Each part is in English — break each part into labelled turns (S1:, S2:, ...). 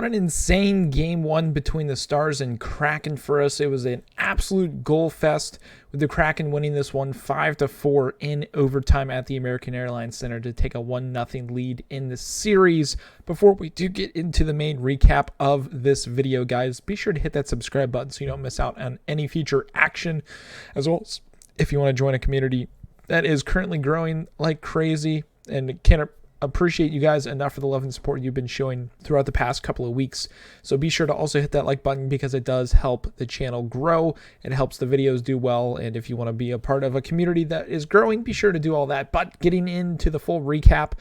S1: What an insane game one between the Stars and Kraken for us. It was an absolute goal fest, with the Kraken winning this one 5-4 in overtime at the American Airlines Center to take a 1-0 lead in the series. Before we do get into the main recap of this video, guys, be sure to hit that subscribe button so you don't miss out on any future action, as well as if you want to join a community that is currently growing like crazy and can't appreciate you guys enough for the love and support you've been showing throughout the past couple of weeks. So be sure to also hit that like button because it does help the channel grow. It helps the videos do well. And if you want to be a part of a community that is growing, be sure to do all that. But getting into the full recap,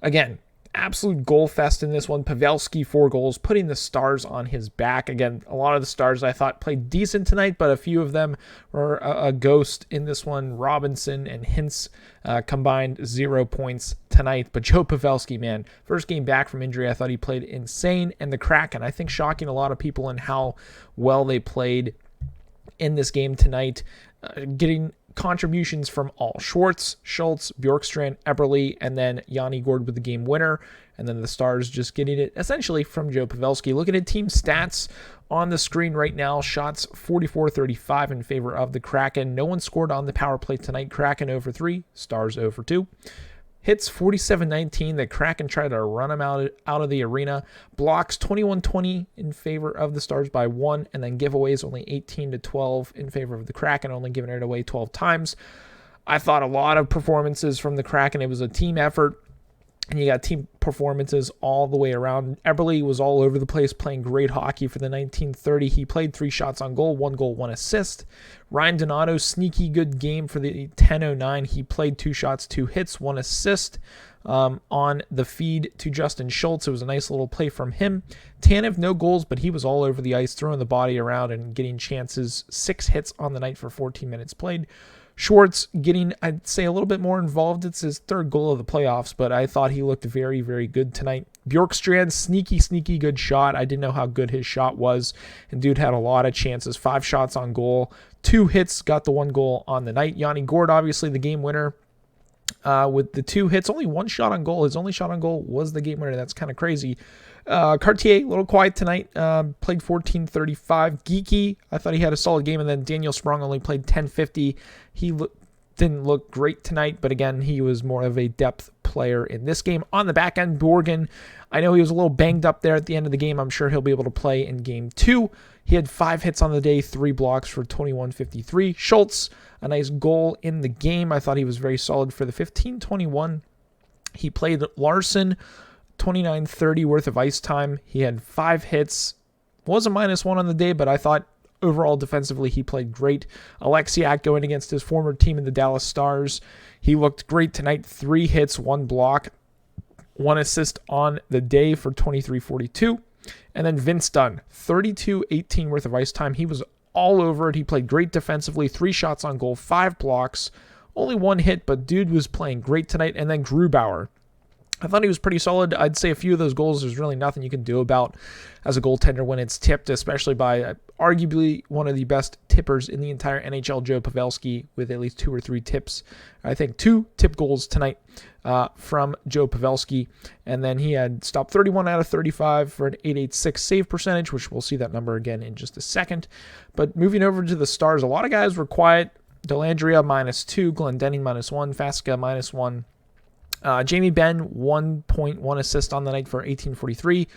S1: again, absolute goal fest in this one. Pavelski, 4 goals, putting the Stars on his back. Again, a lot of the Stars I thought played decent tonight, but a few of them were a ghost in this one. Robinson and Hintz combined 0 points tonight. But Joe Pavelski, man, first game back from injury, I thought he played insane. And the Kraken, I think, shocking a lot of people in how well they played in this game tonight, getting contributions from all. Schwartz, Schultz, Bjorkstrand, Eberle, and then Yanni Gourde with the game winner. And then the Stars just getting it essentially from Joe Pavelski. Looking at team stats on the screen right now, shots 44-35 in favor of the Kraken. No one scored on the power play tonight. Kraken 0-3, Stars 0-2. Hits 47-19. The Kraken tried to run him out of the arena. Blocks 21-20 in favor of the Stars by 1. And then giveaways only 18-12 in favor of the Kraken, only giving it away 12 times. I thought a lot of performances from the Kraken. It was a team effort. And you got team performances all the way around. Eberle was all over the place, playing great hockey for the 1930. He played 3 shots on goal, 1 goal, 1 assist. Ryan Donato, sneaky good game for the 1009. He played 2 shots, 2 hits, 1 assist on the feed to Justin Schultz. It was a nice little play from him. Tanev, no goals, but he was all over the ice, throwing the body around and getting chances. 6 hits on the night for 14 minutes played. Schwartz getting, I'd say, a little bit more involved. It's his 3rd goal of the playoffs, but I thought he looked very, very good tonight. Bjorkstrand, sneaky good shot. I didn't know how good his shot was, and dude had a lot of chances. 5 shots on goal, 2 hits, got the 1 goal on the night. Yanni Gourde, obviously the game winner with the 2 hits, only 1 shot on goal. His only shot on goal was the game winner. That's kind of crazy. Cartier, a little quiet tonight, played 14-35. Geeky, I thought he had a solid game, and then Daniel Sprong only played 10-50. He didn't look great tonight, but again, he was more of a depth player in this game. On the back end, Borgen, I know he was a little banged up there at the end of the game. I'm sure he'll be able to play in game 2. He had 5 hits on the day, 3 blocks for 21-53. Schultz, a nice goal in the game. I thought he was very solid for the 15-21. He played Larson, 29-30 worth of ice time. He had 5 hits, was a -1 on the day, but I thought overall defensively he played great. Alexiak going against his former team in the Dallas Stars. He looked great tonight. 3 hits, 1 block, 1 assist on the day for 23-42. And then Vince Dunn, 32-18 worth of ice time. He was all over it. He played great defensively. 3 shots on goal, 5 blocks, only 1 hit, but dude was playing great tonight. And then Grubauer, I thought he was pretty solid. I'd say a few of those goals there's really nothing you can do about as a goaltender when it's tipped, especially by arguably one of the best tippers in the entire NHL, Joe Pavelski, with at least 2 or 3 tips. I think 2 tip goals tonight from Joe Pavelski. And then he had stopped 31 out of 35 for an .886 save percentage, which we'll see that number again in just a second. But moving over to the Stars, a lot of guys were quiet. Dellandrea -2, Glendening -1, Fasca -1. Jamie Benn, 1 point, 1 assist on the night for 18-43.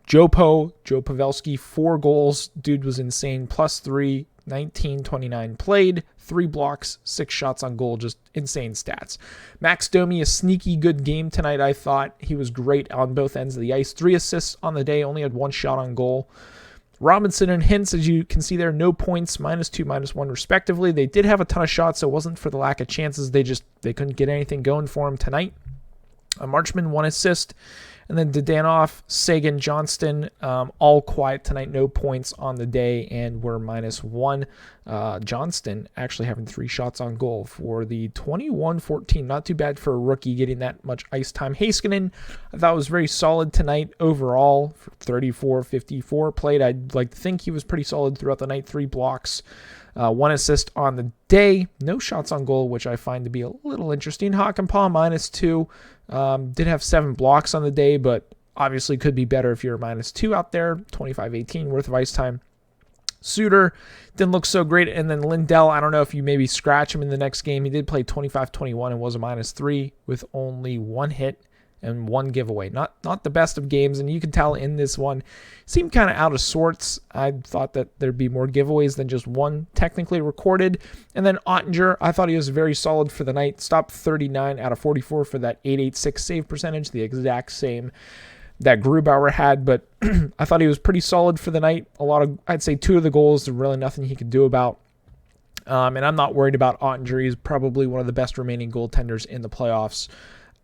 S1: Joe Pavelski, 4 goals. Dude was insane. +3, 19-29 played, 3 blocks, 6 shots on goal. Just insane stats. Max Domi, a sneaky good game tonight. I thought he was great on both ends of the ice. 3 assists on the day, only had 1 shot on goal. Robinson and Hintz, as you can see there, no points, -2, -1 respectively. They did have a ton of shots, so it wasn't for the lack of chances. They couldn't get anything going for him tonight. Marchman, 1 assist. And then Dadanoff, Sagan, Johnston, all quiet tonight. No points on the day, and we're -1. Johnston actually having 3 shots on goal for the 21-14. Not too bad for a rookie getting that much ice time. Heiskanen, I thought was very solid tonight overall. For 34-54 played. I'd like to think he was pretty solid throughout the night. 3 blocks. 1 assist on the day. No shots on goal, which I find to be a little interesting. Hakanpää, -2. Did have 7 blocks on the day, but obviously could be better if you're a -2 out there. 25-18 worth of ice time. Suter didn't look so great. And then Lindell, I don't know if you maybe scratch him in the next game. He did play 25-21 and was a -3 with only 1 hit and 1 giveaway. Not the best of games, and you can tell in this one, seemed kind of out of sorts. I thought that there'd be more giveaways than just 1 technically recorded. And then Ottinger, I thought he was very solid for the night. Stopped 39 out of 44 for that .886 save percentage, the exact same that Grubauer had, but I thought he was pretty solid for the night. I'd say 2 of the goals, there's really nothing he could do about. And I'm not worried about Ottinger. He's probably one of the best remaining goaltenders in the playoffs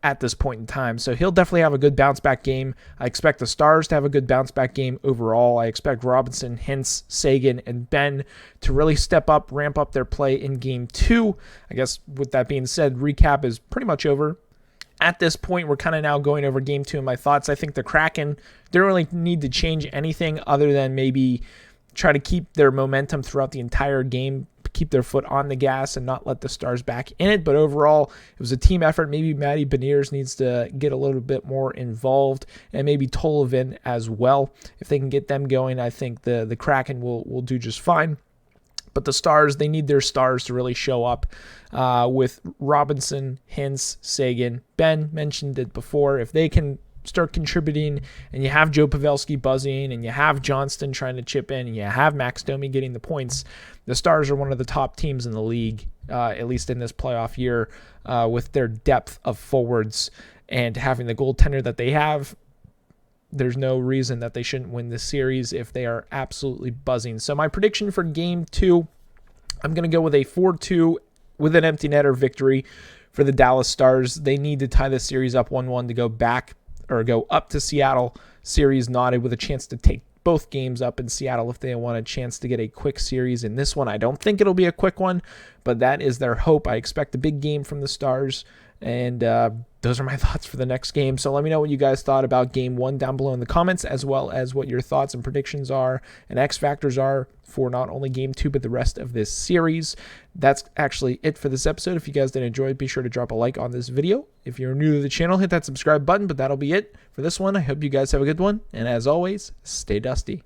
S1: at this point in time. So he'll definitely have a good bounce back game. I expect the Stars to have a good bounce back game overall. I expect Robinson, Hintz, Seguin, and Ben to really step up, ramp up their play in game 2. I guess with that being said, recap is pretty much over. At this point, we're kind of now going over game 2 and my thoughts. I think the Kraken don't really need to change anything other than maybe try to keep their momentum throughout the entire game, keep their foot on the gas and not let the Stars back in it. But overall, it was a team effort. Maybe Matty Beniers needs to get a little bit more involved, and maybe Tolovin as well. If they can get them going, I think the Kraken will do just fine. But the Stars, they need their stars to really show up with Robinson, Hintz, Seguin. Ben mentioned it before. If they can start contributing, and you have Joe Pavelski buzzing, and you have Johnston trying to chip in, and you have Max Domi getting the points, the Stars are one of the top teams in the league, at least in this playoff year, with their depth of forwards and having the goaltender that they have. There's no reason that they shouldn't win this series if they are absolutely buzzing. So my prediction for game 2, I'm going to go with a 4-2 with an empty netter victory for the Dallas Stars. They need to tie this series up 1-1 to go up to Seattle. Series knotted with a chance to take both games up in Seattle if they want a chance to get a quick series in this one. I don't think it'll be a quick one, but that is their hope. I expect a big game from the Stars. And those are my thoughts for the next game. So let me know what you guys thought about game 1 down below in the comments, as well as what your thoughts and predictions are and X factors are for not only game 2, but the rest of this series. That's actually it for this episode. If you guys did enjoy it, be sure to drop a like on this video. If you're new to the channel, hit that subscribe button, but that'll be it for this one. I hope you guys have a good one. And as always, stay dusty.